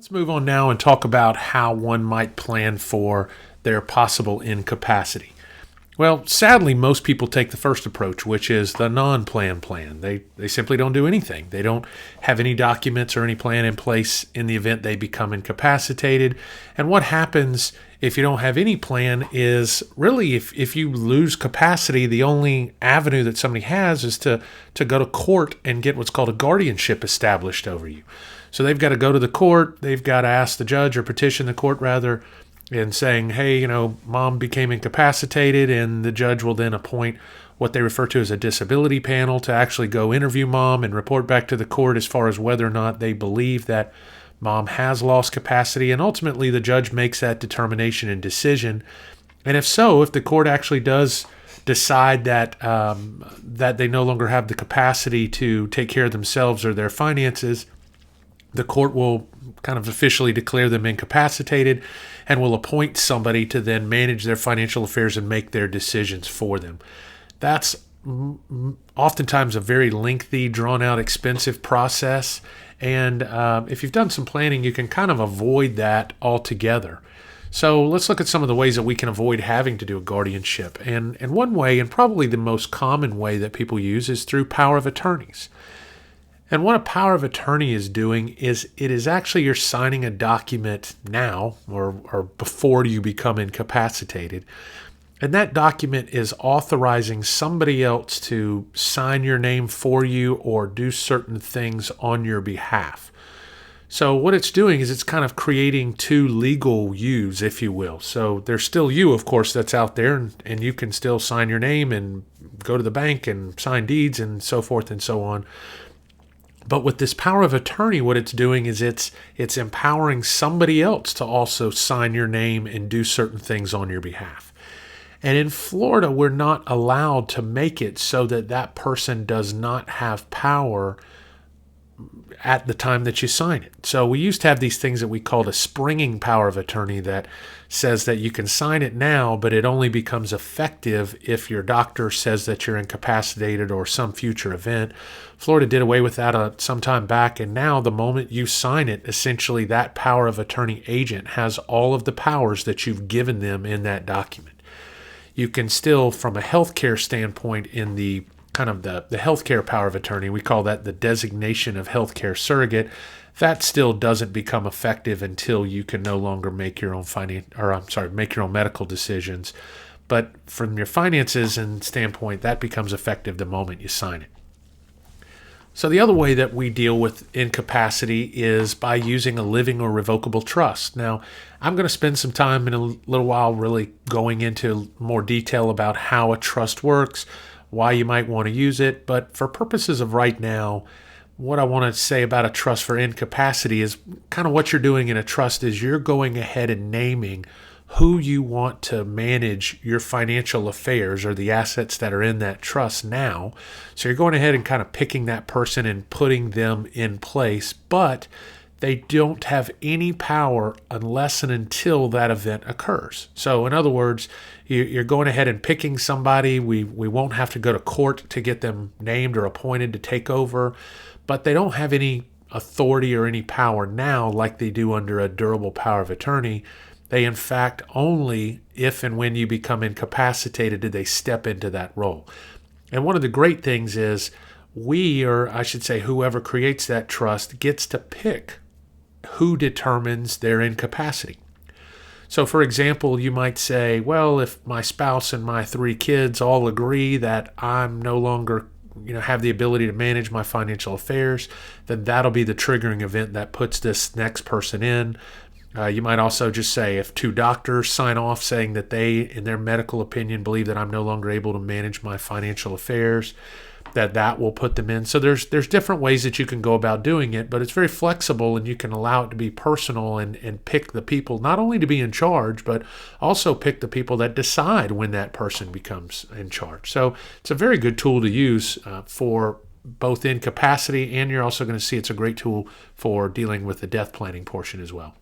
Let's move on now and talk about how one might plan for their possible incapacity. Well, sadly, most people take the first approach, which is the non-plan plan. They simply don't do anything. They don't have any documents or any plan in place in the event they become incapacitated. And what happens if you don't have any plan is really if you lose capacity, the only avenue that somebody has is to go to court and get what's called a guardianship established over you. So they've got to go to the court. They've got to ask the judge or petition the court rather and saying, hey, mom became incapacitated, and the judge will then appoint what they refer to as a disability panel to actually go interview mom and report back to the court as far as whether or not they believe that mom has lost capacity. And ultimately, the judge makes that determination and decision. And if the court actually does decide that that they no longer have the capacity to take care of themselves or their finances, the court will kind of officially declare them incapacitated and will appoint somebody to then manage their financial affairs and make their decisions for them. That's oftentimes a very lengthy, drawn-out, expensive process. And if you've done some planning, you can kind of avoid that altogether. So let's look at some of the ways that we can avoid having to do a guardianship. And one way, and probably the most common way that people use, is through power of attorneys. And what a power of attorney is doing is it is actually you're signing a document now or before you become incapacitated. And that document is authorizing somebody else to sign your name for you or do certain things on your behalf. So what it's doing is it's kind of creating two legal yous, if you will. So there's still you, of course, that's out there, and you can still sign your name and go to the bank and sign deeds and so forth and so on. But with this power of attorney, what it's doing is it's empowering somebody else to also sign your name and do certain things on your behalf. And in Florida, we're not allowed to make it so that that person does not have power at the time that you sign it. So we used to have these things that we called a springing power of attorney that says that you can sign it now, but it only becomes effective if your doctor says that you're incapacitated or some future event. Florida did away with that some time back, and now the moment you sign it, essentially that power of attorney agent has all of the powers that you've given them in that document. You can still, from a healthcare standpoint, in the kind of the healthcare power of attorney, we call that the designation of healthcare surrogate. That still doesn't become effective until you can no longer make your own make your own medical decisions. But from your finances and standpoint, that becomes effective the moment you sign it. So the other way that we deal with incapacity is by using a living or revocable trust. Now, I'm going to spend some time in a little while really going into more detail about how a trust works, why you might want to use it. But for purposes of right now, what I want to say about a trust for incapacity is kind of what you're doing in a trust is you're going ahead and naming who you want to manage your financial affairs or the assets that are in that trust now. So you're going ahead and kind of picking that person and putting them in place, but they don't have any power unless and until that event occurs. So in other words, you're going ahead and picking somebody. We won't have to go to court to get them named or appointed to take over, but they don't have any authority or any power now like they do under a durable power of attorney. They, in fact, only if and when you become incapacitated do they step into that role. And one of the great things is whoever creates that trust gets to pick who determines their incapacity. So, for example, you might say, well, if my spouse and my 3 kids all agree that I'm no longer have the ability to manage my financial affairs, then that'll be the triggering event that puts this next person in. You might also just say if 2 doctors sign off saying that they, in their medical opinion, believe that I'm no longer able to manage my financial affairs, that will put them in. So there's different ways that you can go about doing it, but it's very flexible and you can allow it to be personal and pick the people not only to be in charge, but also pick the people that decide when that person becomes in charge. So it's a very good tool to use for both incapacity, and you're also going to see it's a great tool for dealing with the death planning portion as well.